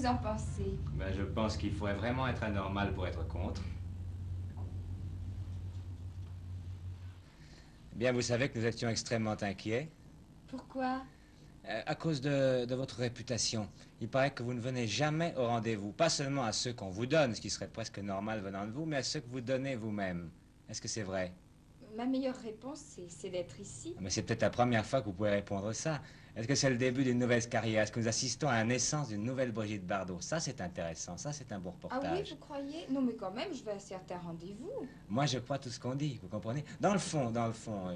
vous en pensez? Ben, je pense qu'il faudrait vraiment être anormal pour être contre. Eh bien, vous savez que nous étions extrêmement inquiets. Pourquoi? À cause de votre réputation. Il paraît que vous ne venez jamais au rendez-vous. Pas seulement à ceux qu'on vous donne, ce qui serait presque normal venant de vous, mais à ceux que vous donnez vous-même. Est-ce que c'est vrai? Ma meilleure réponse, c'est d'être ici. Mais c'est peut-être la première fois que vous pouvez répondre ça. Est-ce que c'est le début d'une nouvelle carrière? Est-ce que nous assistons à la naissance d'une nouvelle Brigitte Bardot? Ça, c'est intéressant. Ça, c'est un beau Ah oui, reportage. vous croyez? Non, mais quand même, je vais à certains rendez-vous. Moi, je crois tout ce qu'on dit, vous comprenez? Dans le fond,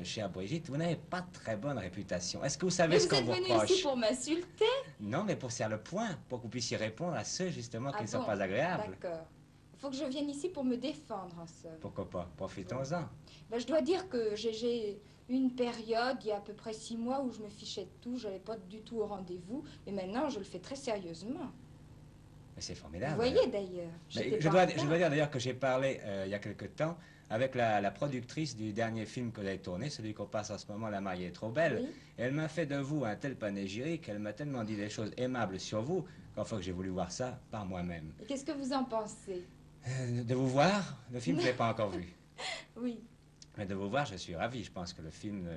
chère Brigitte, vous n'avez pas très bonne réputation. Est-ce que vous savez Mais ce vous qu'on êtes vous venu reproche? ici pour m'insulter? Non, mais pour faire le point, pour que vous puissiez répondre à ceux, justement, qui Ah ne sont bon, pas agréables. d'accord. Il faut que je vienne ici pour me défendre, en somme. Pourquoi pas? Profitons-en. Ben, je dois dire que j'ai eu une période, il y a à peu près 6 mois, où je me fichais de tout, je n'allais pas du tout au rendez-vous, mais maintenant, je le fais très sérieusement. Mais c'est Vous formidable. voyez, d'ailleurs. Mais je dois dire d'ailleurs que j'ai parlé il y a quelque temps avec la productrice du dernier film que vous avez tourné, celui qu'on passe en ce moment, La mariée est trop belle. Oui. Et elle m'a fait de vous un tel panégyrique, elle m'a tellement dit des choses aimables sur vous, qu'enfin que j'ai voulu voir ça par moi-même. Et qu'est-ce que vous en pensez? De vous voir, le film, je ne l'ai pas encore vu. Oui. Mais de vous voir, je suis ravi. Je pense que le film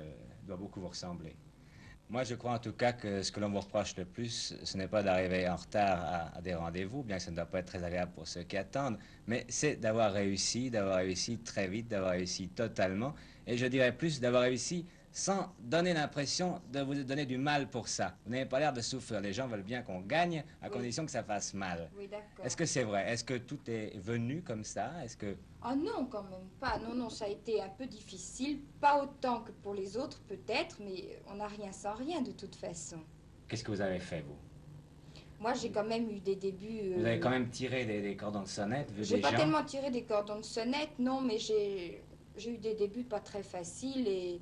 doit beaucoup vous ressembler. Moi, je crois en tout cas que ce que l'on vous reproche le plus, ce n'est pas d'arriver en retard à des rendez-vous, bien que ça ne doit pas être très agréable pour ceux qui attendent, mais c'est d'avoir réussi très vite, d'avoir réussi totalement, et je dirais plus d'avoir réussi sans donner l'impression de vous donner du mal pour ça. Vous n'avez pas l'air de souffrir. Les gens veulent bien qu'on gagne, à Oui. condition que ça fasse mal. Oui, d'accord. Est-ce que c'est vrai? Est-ce que tout est venu comme ça? Est-ce que... Ah non, quand même pas. Non, non, ça a été un peu difficile. Pas autant que pour les autres, peut-être, mais on n'a rien sans rien, de toute façon. Qu'est-ce que vous avez fait, vous? Moi, j'ai quand même eu des débuts... Vous avez quand même tiré des cordons de sonnette, vu J'ai des pas gens... tellement tiré des cordons de sonnette, non, mais j'ai eu des débuts pas très faciles et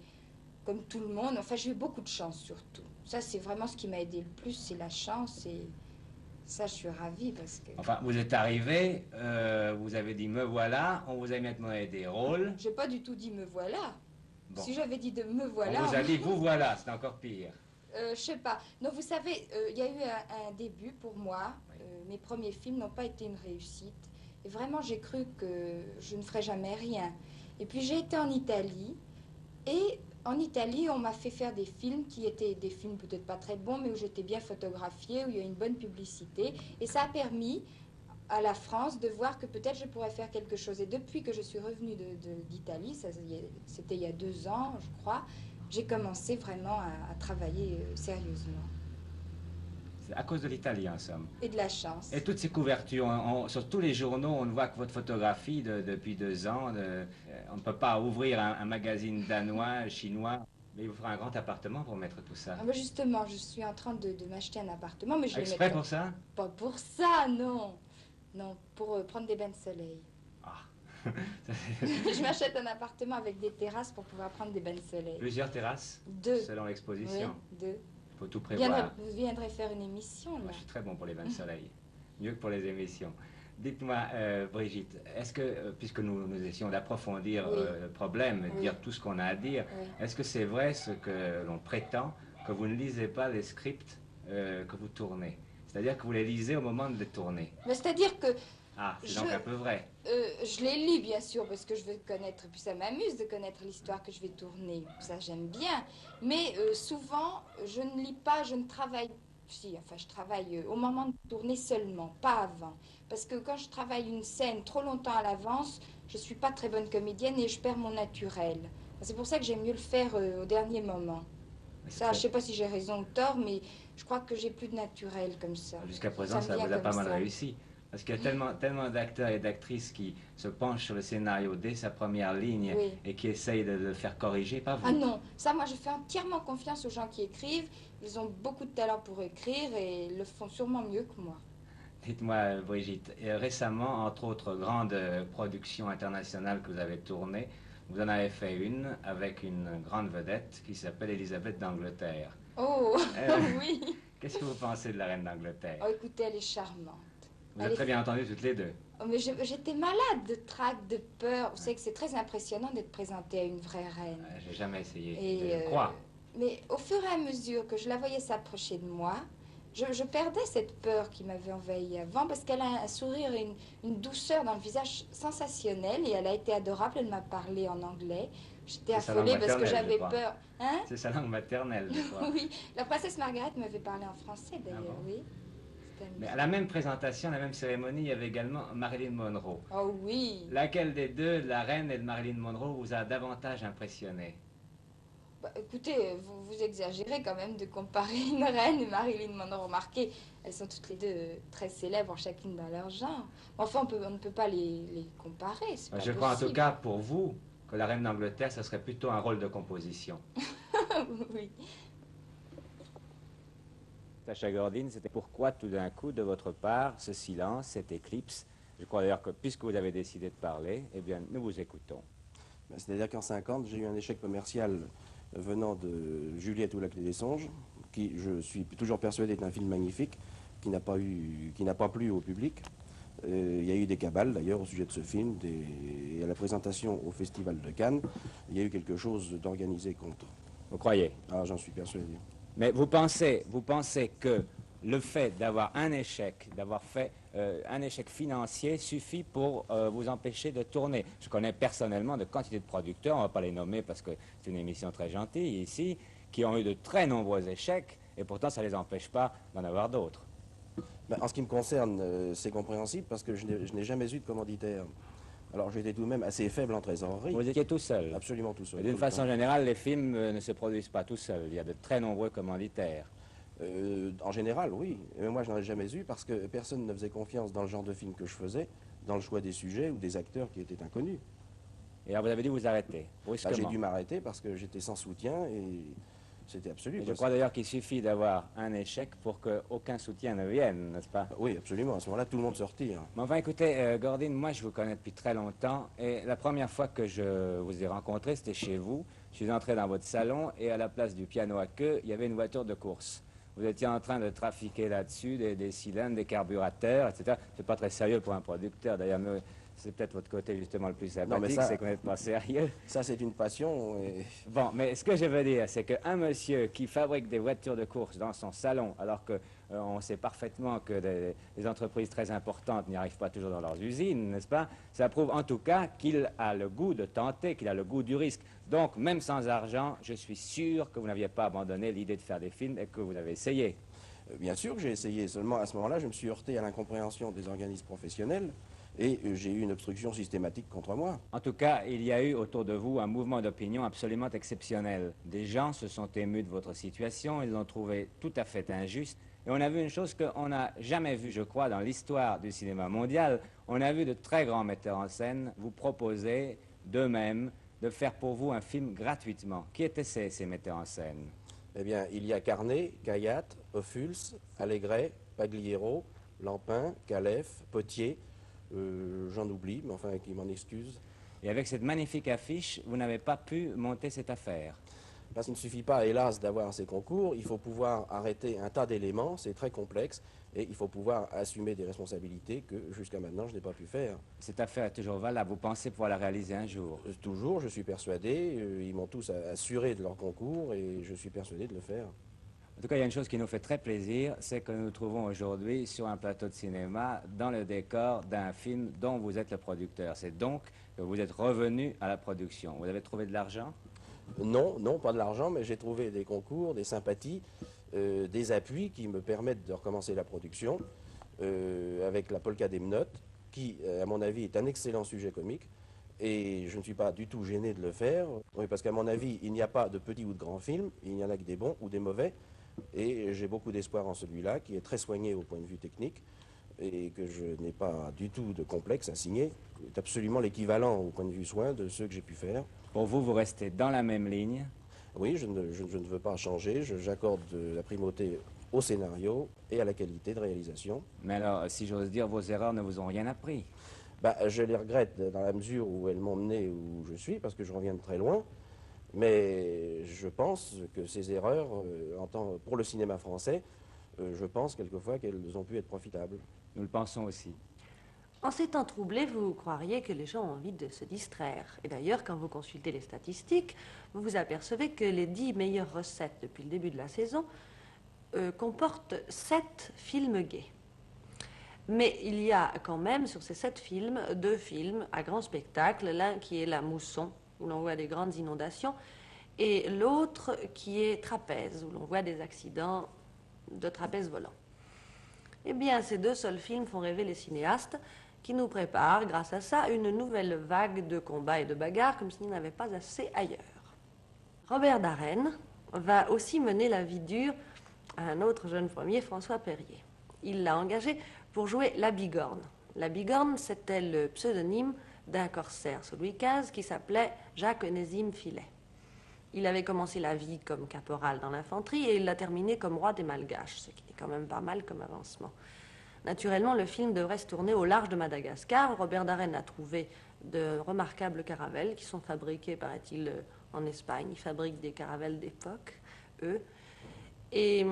comme tout le monde, enfin j'ai eu beaucoup de chance surtout. Ça c'est vraiment ce qui m'a aidé le plus, c'est la chance et ça je suis ravie parce que... Enfin, vous êtes arrivé, vous avez dit me voilà, on vous a maintenant des rôles. J'ai pas du tout dit me voilà. Bon. Si j'avais dit de me voilà... On vous a dit vous voilà, c'est encore pire. Je sais pas. Non, vous savez, il y a eu un début pour moi. Oui. Mes premiers films n'ont pas été une réussite. Et vraiment, j'ai cru que je ne ferais jamais rien. Et puis, j'ai été en Italie. Et en Italie, on m'a fait faire des films qui étaient des films peut-être pas très bons, mais où j'étais bien photographiée, où il y a une bonne publicité. Et ça a permis à la France de voir que peut-être je pourrais faire quelque chose. Et depuis que je suis revenue d'Italie, c'était il y a 2 ans, je crois, j'ai commencé vraiment à travailler sérieusement. C'est à cause de l'Italie, en somme. Et de la chance. Et toutes ces couvertures, sur tous les journaux, on ne voit que votre photographie depuis 2 ans. On ne peut pas ouvrir un magazine danois, chinois. Mais il vous fera un grand appartement pour mettre tout ça. Ah ben justement, je suis en train de m'acheter un appartement, mais je vais Exprès mettre... pour ça? Pas pour ça, non. Non, pour prendre des bains de soleil. Ah. Je m'achète un appartement avec des terrasses pour pouvoir prendre des bains de soleil. Plusieurs terrasses? 2. Selon l'exposition. Oui, 2. Il faut tout prévoir. Vous viendrez faire une émission, là. Moi, je suis très bon pour les bains de soleil. Mieux que pour les émissions. Dites-moi, Brigitte, est-ce que, puisque nous essayons d'approfondir Oui. le problème, de Oui. dire tout ce qu'on a à dire, Oui. est-ce que c'est vrai ce que l'on prétend, que vous ne lisez pas les scripts que vous tournez? C'est-à-dire que vous les lisez au moment de les tourner? Mais c'est-à-dire que Ah, c'est donc un peu vrai. je les lis, bien sûr, parce que je veux connaître, puis ça m'amuse de connaître l'histoire que je vais tourner. Ça, j'aime bien. Mais souvent, je ne lis pas, je ne travaille. Si, enfin, je travaille au moment de tourner seulement, pas avant. Parce que quand je travaille une scène trop longtemps à l'avance, je ne suis pas très bonne comédienne et je perds mon naturel. C'est pour ça que j'aime mieux le faire au dernier moment. Ça, je ne sais pas si j'ai raison ou tort, mais je crois que j'ai plus de naturel comme ça. Jusqu'à présent, ça me vous vient a pas comme mal ça. réussi. Parce qu'il y a tellement d'acteurs et d'actrices qui se penchent sur le scénario dès sa première ligne Oui. et qui essayent de le faire corriger, pas vous. Ah non, ça moi je fais entièrement confiance aux gens qui écrivent. Ils ont beaucoup de talent pour écrire et le font sûrement mieux que moi. Dites-moi, Brigitte, récemment, entre autres grandes productions internationales que vous avez tournées, vous en avez fait une avec une grande vedette qui s'appelle Élisabeth d'Angleterre. Oh, oui. Qu'est-ce que vous pensez de la reine d'Angleterre? Oh, écoutez, elle est charmante. Vous êtes très bien entendues toutes les deux. Oh, mais j'étais malade de trac, de peur. Vous savez que c'est très impressionnant d'être présentée à une vraie reine. J'ai jamais essayé, Et, mais je crois. mais au fur et à mesure que je la voyais s'approcher de moi, Je perdais cette peur qui m'avait envahie avant parce qu'elle a un sourire et une douceur dans le visage sensationnelle et elle a été adorable. Elle m'a parlé en anglais. J'étais C'est sa langue affolée parce que maternelle, je j'avais crois. peur. Hein? C'est sa langue maternelle, je crois. Oui, la princesse Margaret m'avait parlé en français d'ailleurs, Ah bon? oui. C'était Mais à amusant. la même présentation, à la même cérémonie, il y avait également Marilyn Monroe. Oh oui. Laquelle des deux, de la reine et de Marilyn Monroe, vous a davantage impressionné? Bah, écoutez, vous exagérez quand même de comparer une reine et Marilyn Monroe. Remarquez, elles sont toutes les deux très célèbres, chacune dans leur genre. Mais enfin, on ne peut pas les comparer, c'est pas Je crois en tout possible. cas pour vous que la reine d'Angleterre, ce serait plutôt un rôle de composition. Oui. Sacha Gordine, c'était pourquoi tout d'un coup, de votre part, ce silence, cette éclipse? Je crois d'ailleurs que puisque vous avez décidé de parler, eh bien, nous vous écoutons. Ben, c'est-à-dire qu'en 50, j'ai eu un échec commercial venant de Juliette ou la clé des songes, qui, je suis toujours persuadé, est un film magnifique, qui n'a pas plu au public. Il y a eu des cabales d'ailleurs au sujet de ce film, et à la présentation au Festival de Cannes, il y a eu quelque chose d'organisé contre. Vous croyez? Ah, j'en suis persuadé. Mais vous pensez que le fait d'avoir un échec, d'avoir fait un échec financier suffit pour vous empêcher de tourner? Je connais personnellement de quantités de producteurs, on ne va pas les nommer parce que c'est une émission très gentille ici, qui ont eu de très nombreux échecs et pourtant ça ne les empêche pas d'en avoir d'autres. Ben, en ce qui me concerne, c'est compréhensible parce que je n'ai jamais eu de commanditaire. Alors j'étais tout de même assez faible en trésorerie. Vous étiez tout seul? Absolument tout seul. D'une tout le façon temps. générale, les films ne se produisent pas tout seuls. Il y a de très nombreux commanditaires. En général, oui. Mais moi, je n'en ai jamais eu parce que personne ne faisait confiance dans le genre de film que je faisais, dans le choix des sujets ou des acteurs qui étaient inconnus. Et alors vous avez dit vous arrêter, Bah, brusquement. j'ai dû m'arrêter parce que j'étais sans soutien et c'était absolu. Et je quoi. crois d'ailleurs qu'il suffit d'avoir un échec pour qu'aucun soutien ne vienne, n'est-ce pas? Oui, absolument. À ce moment-là, tout le monde se retire. Mais enfin, écoutez, Gordine, moi je vous connais depuis très longtemps et la première fois que je vous ai rencontré, c'était chez vous. Je suis entré dans votre salon et à la place du piano à queue, il y avait une voiture de course. Vous étiez en train de trafiquer là-dessus des cylindres, des carburateurs, etc. C'est pas très sérieux pour un producteur, d'ailleurs, mais c'est peut-être votre côté justement le plus sympathique, ça- c'est qu'on n'est pas sérieux. Ça, c'est une passion. Et... Bon, mais ce que je veux dire, c'est qu'un monsieur qui fabrique des voitures de course dans son salon, alors que on sait parfaitement que des entreprises très importantes n'y arrivent pas toujours dans leurs usines, n'est-ce pas? Ça prouve en tout cas qu'il a le goût de tenter, qu'il a le goût du risque. Donc, même sans argent, je suis sûr que vous n'aviez pas abandonné l'idée de faire des films et que vous avez essayé. Bien sûr que j'ai essayé. Seulement, à ce moment-là, je me suis heurté à l'incompréhension des organismes professionnels et j'ai eu une obstruction systématique contre moi. En tout cas, il y a eu autour de vous un mouvement d'opinion absolument exceptionnel. Des gens se sont émus de votre situation, ils l'ont trouvé tout à fait injuste. Et on a vu une chose qu'on n'a jamais vue, je crois, dans l'histoire du cinéma mondial. On a vu de très grands metteurs en scène vous proposer d'eux-mêmes de faire pour vous un film gratuitement. Qui étaient ces metteurs en scène? Eh bien, il y a Carnet, Gayat, Ophuls, Allégret, Pagliero, Lampin, Calef, Potier, j'en oublie, mais enfin, qui m'en excuse. Et avec cette magnifique affiche, vous n'avez pas pu monter cette affaire. Parce qu'il ne suffit pas, hélas, d'avoir ces concours, il faut pouvoir arrêter un tas d'éléments, c'est très complexe, et il faut pouvoir assumer des responsabilités que jusqu'à maintenant je n'ai pas pu faire. Cette affaire est toujours valable. Vous pensez pouvoir la réaliser un jour? Toujours, je suis persuadé, ils m'ont tous assuré de leur concours, et je suis persuadé de le faire. En tout cas, il y a une chose qui nous fait très plaisir, c'est que nous nous trouvons aujourd'hui sur un plateau de cinéma dans le décor d'un film dont vous êtes le producteur. C'est donc que vous êtes revenu à la production. Vous avez trouvé de l'argent? Non, non, pas de l'argent, mais j'ai trouvé des concours, des sympathies, des appuis qui me permettent de recommencer la production avec la Polka des Menottes, qui, à mon avis, est un excellent sujet comique. Et je ne suis pas du tout gêné de le faire, oui, parce qu'à mon avis, il n'y a pas de petits ou de grands films, il n'y en a que des bons ou des mauvais. Et j'ai beaucoup d'espoir en celui-là, qui est très soigné au point de vue technique, et que je n'ai pas du tout de complexe à signer. C'est absolument l'équivalent au point de vue soin de ceux que j'ai pu faire. Pour vous, vous restez dans la même ligne. Oui, je ne veux pas changer, j'accorde la primauté au scénario et à la qualité de réalisation. Mais alors, si j'ose dire, vos erreurs ne vous ont rien appris. Bah, je les regrette dans la mesure où elles m'ont mené où je suis, parce que je reviens de très loin. Mais je pense que ces erreurs, pour le cinéma français, je pense quelquefois qu'elles ont pu être profitables. Nous le pensons aussi. En ces temps troublés, vous croiriez que les gens ont envie de se distraire. Et d'ailleurs, quand vous consultez les statistiques, vous vous apercevez que les 10 meilleures recettes depuis le début de la saison comporte 7 films gays. Mais il y a quand même sur ces 7 films, 2 films à grand spectacle, l'un qui est La Mousson, où l'on voit des grandes inondations, et l'autre qui est Trapèze, où l'on voit des accidents de trapèze volant. Eh bien, ces 2 seuls films font rêver les cinéastes, qui nous préparent, grâce à ça, une nouvelle vague de combats et de bagarres, comme s'il n'y en avait pas assez ailleurs. Robert Daren va aussi mener la vie dure à un autre jeune premier, François Perrier. Il l'a engagé pour jouer la Bigorne. La Bigorne, c'était le pseudonyme d'un corsaire sous Louis XV qui s'appelait Jacques-Onésime Filet. Il avait commencé la vie comme caporal dans l'infanterie et il l'a terminé comme roi des Malgaches, ce qui est quand même pas mal comme avancement. Naturellement, le film devrait se tourner au large de Madagascar. Robert Daren a trouvé de remarquables caravelles qui sont fabriquées, paraît-il, en Espagne. Ils fabriquent des caravelles d'époque, eux. Et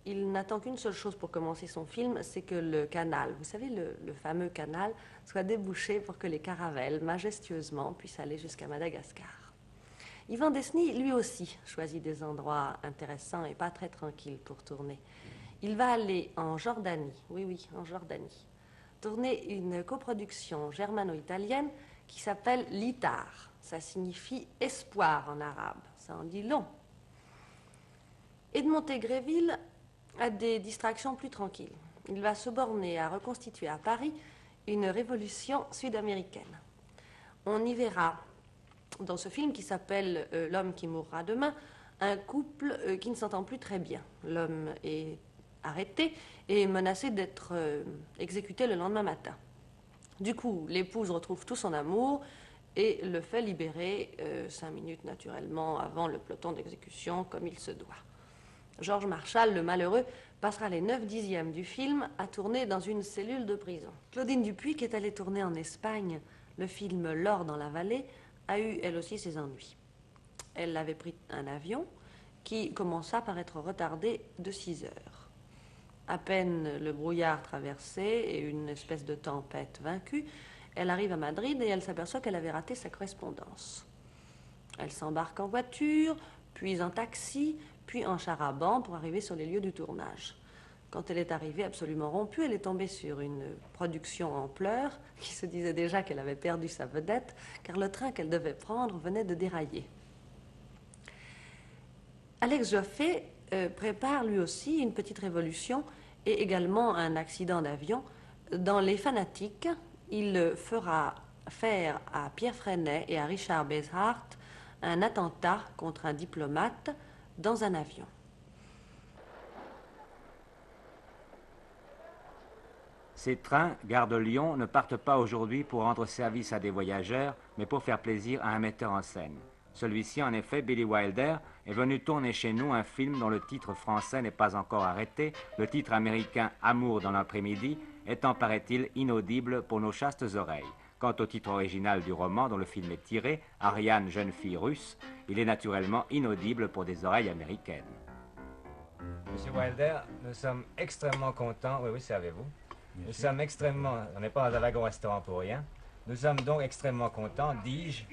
il n'attend qu'une seule chose pour commencer son film, c'est que le canal, vous savez, le fameux canal, soit débouché pour que les caravelles, majestueusement, puissent aller jusqu'à Madagascar. Yvan Desny, lui aussi, choisit des endroits intéressants et pas très tranquilles pour tourner. Il va aller en Jordanie, oui, en Jordanie, tourner une coproduction germano-italienne qui s'appelle l'Itar. Ça signifie espoir en arabe, ça en dit long. Edmond Tégréville a des distractions plus tranquilles. Il va se borner à reconstituer à Paris une révolution sud-américaine. On y verra, dans ce film qui s'appelle L'homme qui mourra demain, un couple qui ne s'entend plus très bien. L'homme est arrêté et menacé d'être exécuté le lendemain matin. Du coup, l'épouse retrouve tout son amour et le fait libérer 5 minutes naturellement avant le peloton d'exécution, comme il se doit. Georges Marchal, le malheureux, passera les 9/10 du film à tourner dans une cellule de prison. Claudine Dupuis, qui est allée tourner en Espagne le film L'or dans la vallée, a eu elle aussi ses ennuis. Elle avait pris un avion qui commença par être retardé de 6 heures. À peine le brouillard traversé et une espèce de tempête vaincue, elle arrive à Madrid et elle s'aperçoit qu'elle avait raté sa correspondance. Elle s'embarque en voiture, puis en taxi, puis en char à banc pour arriver sur les lieux du tournage. Quand elle est arrivée absolument rompue, elle est tombée sur une production en pleurs qui se disait déjà qu'elle avait perdu sa vedette, car le train qu'elle devait prendre venait de dérailler. Alex Joffé prépare lui aussi une petite révolution et également un accident d'avion. Dans Les Fanatiques, il fera faire à Pierre Freinet et à Richard Bezhart un attentat contre un diplomate dans un avion. Ces trains, gare de Lyon, ne partent pas aujourd'hui pour rendre service à des voyageurs, mais pour faire plaisir à un metteur en scène. Celui-ci, en effet, Billy Wilder, est venu tourner chez nous un film dont le titre français n'est pas encore arrêté, le titre américain « Amour dans l'après-midi » étant, paraît-il, inaudible pour nos chastes oreilles. Quant au titre original du roman dont le film est tiré, Ariane, jeune fille russe, il est naturellement inaudible pour des oreilles américaines. Monsieur Wilder, nous sommes extrêmement contents, oui, savez-vous. Nous sommes extrêmement, on n'est pas dans un wagon-restaurant pour rien, nous sommes donc extrêmement contents, dis-je,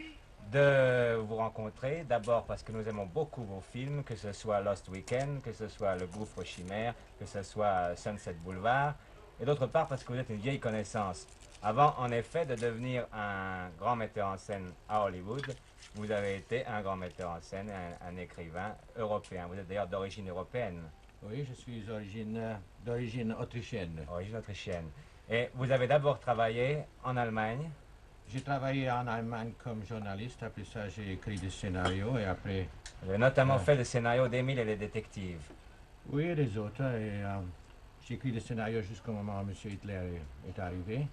de vous rencontrer, d'abord parce que nous aimons beaucoup vos films, que ce soit Lost Weekend, que ce soit Le Gouffre Chimère, que ce soit Sunset Boulevard, et d'autre part parce que vous êtes une vieille connaissance. Avant, en effet, de devenir un grand metteur en scène à Hollywood, vous avez été un grand metteur en scène, un écrivain européen. Vous êtes d'ailleurs d'origine européenne. Oui, je suis d'origine autrichienne. Origine autrichienne. Et vous avez d'abord travaillé en Allemagne. J'ai travaillé en Allemagne comme journaliste, après ça j'ai écrit des scénarios et après... Vous avez notamment fait le scénario d'Émile et les détectives. Oui, et les autres. Et j'ai écrit des scénarios jusqu'au moment où M. Hitler est arrivé.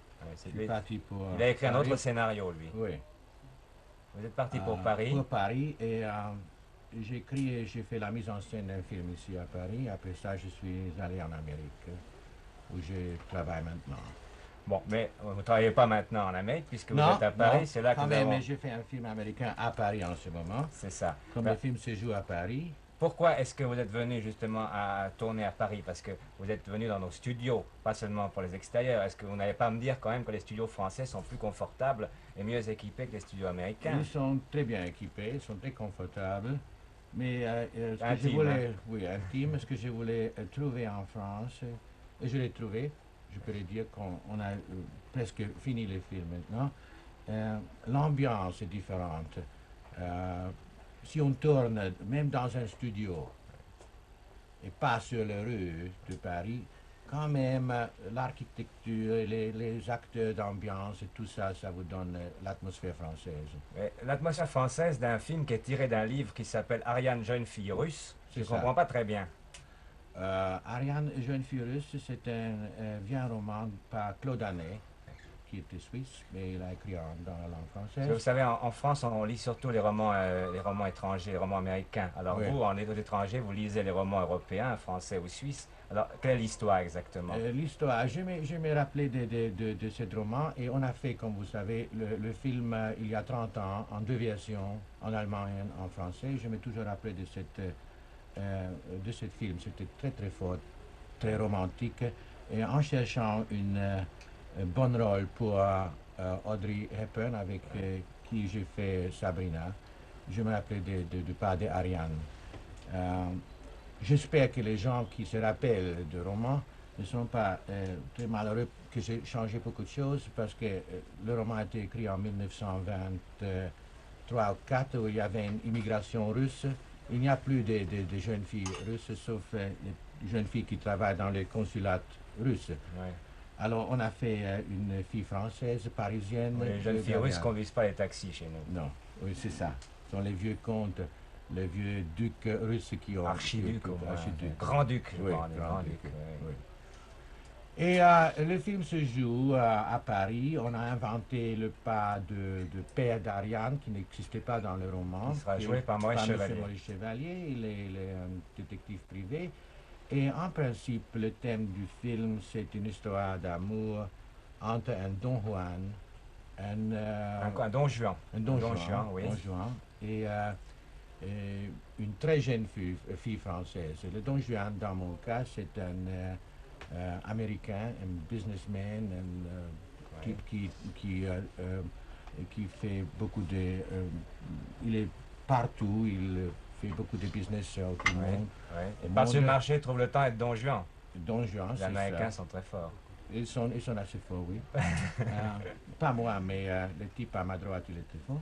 Oui, parti pour il a écrit Paris. un autre scénario, lui. Oui. Vous êtes parti pour Paris. Pour Paris et j'ai écrit et j'ai fait la mise en scène d'un film ici à Paris. Après ça, je suis allé en Amérique, où je travaille maintenant. Bon, mais vous ne travaillez pas maintenant en Amérique, puisque vous êtes à Paris, c'est là que nous avons... mais j'ai fait un film américain à Paris en ce moment. C'est ça. Comme le film se joue à Paris. Pourquoi est-ce que vous êtes venu justement à tourner à Paris? Parce que vous êtes venu dans nos studios, pas seulement pour les extérieurs. Est-ce que vous n'allez pas me dire quand même que les studios français sont plus confortables et mieux équipés que les studios américains? Ils sont très bien équipés, ils sont très confortables. Mais ce que je Intime, voulais, hein. oui, intime, ce que je voulais trouver en France, et je l'ai trouvé, je peux le dire qu'on a presque fini le film maintenant. L'ambiance est différente. Si on tourne même dans un studio et pas sur les rues de Paris, quand même l'architecture, les acteurs d'ambiance et tout ça, ça vous donne l'atmosphère française. Mais l'atmosphère française d'un film qui est tiré d'un livre qui s'appelle Ariane, jeune fille russe, je ne C'est ça. comprends pas très bien. Ariane, jeune fille russe, c'est un vieux roman par Claude Anet, qui était suisse, mais il a écrit dans la langue Parce française. que vous savez, en France, on lit surtout les romans étrangers, les romans américains. Alors Oui. vous, en étranger, vous lisez les romans européens, français ou suisses. Alors, quelle est l'histoire exactement? L'histoire, je me rappelais de ce roman et on a fait, comme vous savez, le film il y a 30 ans en deux versions, en allemand et en français. Je me toujours rappelé de ce film. C'était très très fort, très romantique. Et en cherchant une bonne rôle pour Audrey Hepburn, avec qui j'ai fait Sabrina, je me rappelais du pas d'Ariane. J'espère que les gens qui se rappellent du roman ne sont pas très malheureux que j'ai changé beaucoup de choses parce que le roman a été écrit en 1923 ou 4 où il y avait une immigration russe. Il n'y a plus de jeunes filles russes sauf les jeunes filles qui travaillent dans les consulats russes. Ouais. Alors on a fait une fille française, parisienne. Les jeunes filles russes ne conduisent pas les taxis chez nous. Non, oui c'est ça. Ce sont les vieux comtes, les vieux ducs russes qui ont... Archiduc, Archiduc. grand-duc. Oui, grand-duc. oui. Et le film se joue à Paris. On a inventé le pas de père d'Ariane qui n'existait pas dans le roman. Qui sera joué par Maurice Chevalier. Maurice Chevalier. Il est un détective privé. Et en principe, le thème du film, c'est une histoire d'amour entre un Don Juan, Un Don Juan. un Don Don Juan, Juan, oui. Don Juan, et une très jeune fille française. Le Don Juan, dans mon cas, c'est un Américain, un businessman, qui fait beaucoup de... il est partout, il fait beaucoup de business au tout le monde. Ouais. Et par sur le marché, il trouve le temps d'être Don Juan. Don Juan, Les c'est Américains ça. sont très forts. Ils sont assez forts, oui. Pas moi, mais le type à ma droite, il est très fort.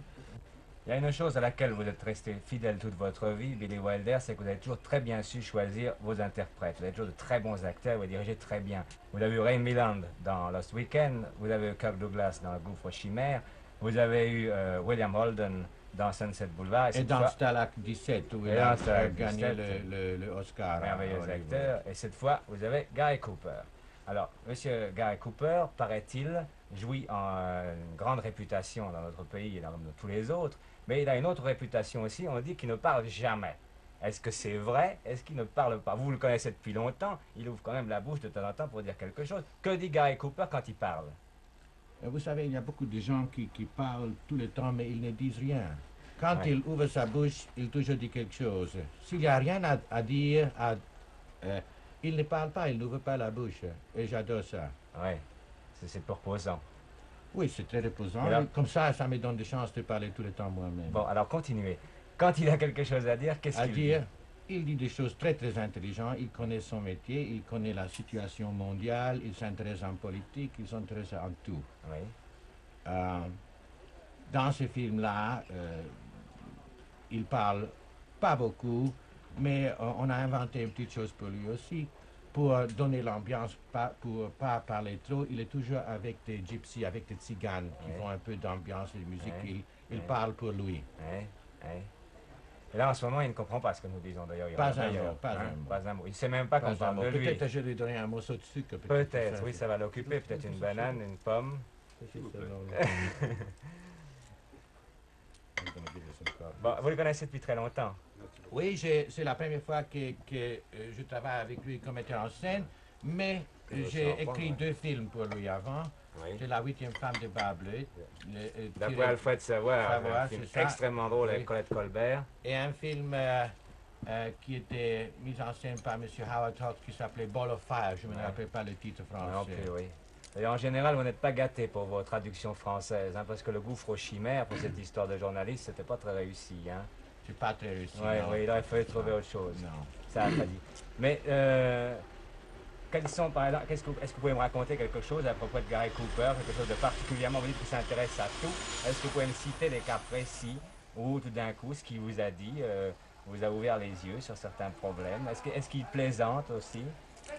Il y a une chose à laquelle vous êtes resté fidèle toute votre vie, Billy Wilder, c'est que vous avez toujours très bien su choisir vos interprètes. Vous avez toujours de très bons acteurs, vous dirigez très bien. Vous avez eu Ray Milland dans Lost Weekend, vous avez eu Kirk Douglas dans Le Gouffre aux Chimères, vous avez eu William Holden dans Sunset Boulevard. Et dans Stalag 17, où il a gagné le Oscar. Merveilleux acteur. Et cette fois, vous avez Gary Cooper. Alors, Monsieur Gary Cooper, paraît-il, jouit en une grande réputation dans notre pays et dans tous les autres, mais il a une autre réputation aussi, on dit qu'il ne parle jamais. Est-ce que c'est vrai? Est-ce qu'il ne parle pas? Vous le connaissez depuis longtemps, il ouvre quand même la bouche de temps en temps pour dire quelque chose. Que dit Gary Cooper quand il parle? Vous savez, il y a beaucoup de gens qui parlent tout le temps, mais ils ne disent rien. Quand il ouvre sa bouche, il toujours dit quelque chose. S'il n'y a rien à dire, il ne parle pas, il n'ouvre pas la bouche. Et j'adore ça. Oui, c'est reposant. Oui, c'est très reposant. Alors, comme ça me donne des chances de parler tout le temps moi-même. Bon, alors continuez. Quand il a quelque chose à dire, qu'est-ce qu'il dit? Il dit des choses très très intelligentes, il connaît son métier, il connaît la situation mondiale, il s'intéresse en politique, il s'intéresse en tout. Oui. Dans ce film-là, il parle pas beaucoup, mais on a inventé une petite chose pour lui aussi, pour donner l'ambiance, pour pas parler trop. Il est toujours avec des gypsies, avec des tziganes qui font un peu d'ambiance et de musique. Il parle pour lui. Et là, en ce moment, il ne comprend pas ce que nous disons d'ailleurs. Pas un mot. Il ne sait même pas qu'on parle de lui. Peut-être je lui donnerai un morceau de sucre. Peut-être, oui, ça va l'occuper. Peut-être une banane, une pomme. Bon, vous le connaissez depuis très longtemps. Oui, c'est la première fois que je travaille avec lui comme metteur en scène, mais j'ai écrit 2 films pour lui avant. Oui. C'est La 8e femme de Barbleu. D'après Alfred Savoie, un film c'est ça. extrêmement drôle avec Colette Colbert. Et un film qui était mis en scène par M. Howard Hawks qui s'appelait Ball of Fire. Je ne me rappelle pas le titre français. Non plus, oui. Et en général, vous n'êtes pas gâté pour vos traductions françaises, hein, parce que Le Gouffre aux Chimères, pour cette histoire de journaliste, c'était pas très réussi. Hein. c'est pas très réussi. Ouais, non. ouais, il aurait fallu trouver autre chose. Non. Ça n'a pas dit. Mais quels sont, par exemple, est-ce que vous pouvez me raconter quelque chose à propos de Gary Cooper, quelque chose de particulièrement, vous dites qu'il s'intéresse à tout. Est-ce que vous pouvez me citer des cas précis où tout d'un coup, ce qu'il vous a dit vous a ouvert les yeux sur certains problèmes? Est-ce qu'il plaisante aussi?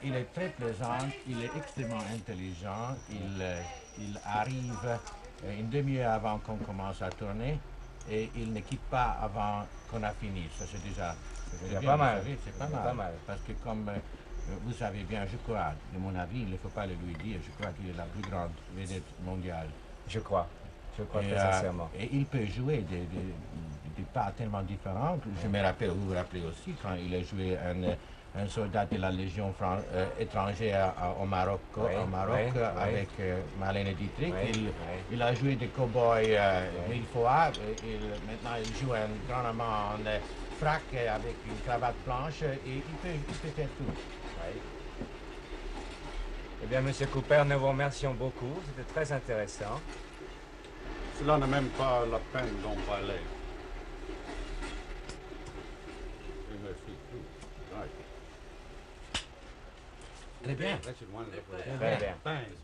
Il est très plaisant, il est extrêmement intelligent, il arrive une demi-heure avant qu'on commence à tourner et il ne quitte pas avant qu'on a fini. Ça c'est déjà pas mal. C'est pas mal. Parce que comme vous savez bien, je crois, de mon avis, il ne faut pas le lui dire, je crois qu'il est la plus grande vedette mondiale. Je crois très sincèrement. Et il peut jouer des parts tellement différentes. Je me rappelle, vous vous rappelez aussi, quand il a joué un soldat de la Légion étrangère au Maroc, avec Marlène Dietrich. Il a joué des cow-boys 1000 fois. Maintenant, il joue un grand amant en frac avec une cravate blanche et il peut faire tout. Oui. Eh bien, M. Cooper, nous vous remercions beaucoup. C'était très intéressant. Cela n'est même pas la peine d'en parler. Il me fit tout. Right. Très bien. That's it, one of the- Très bien. Thanks.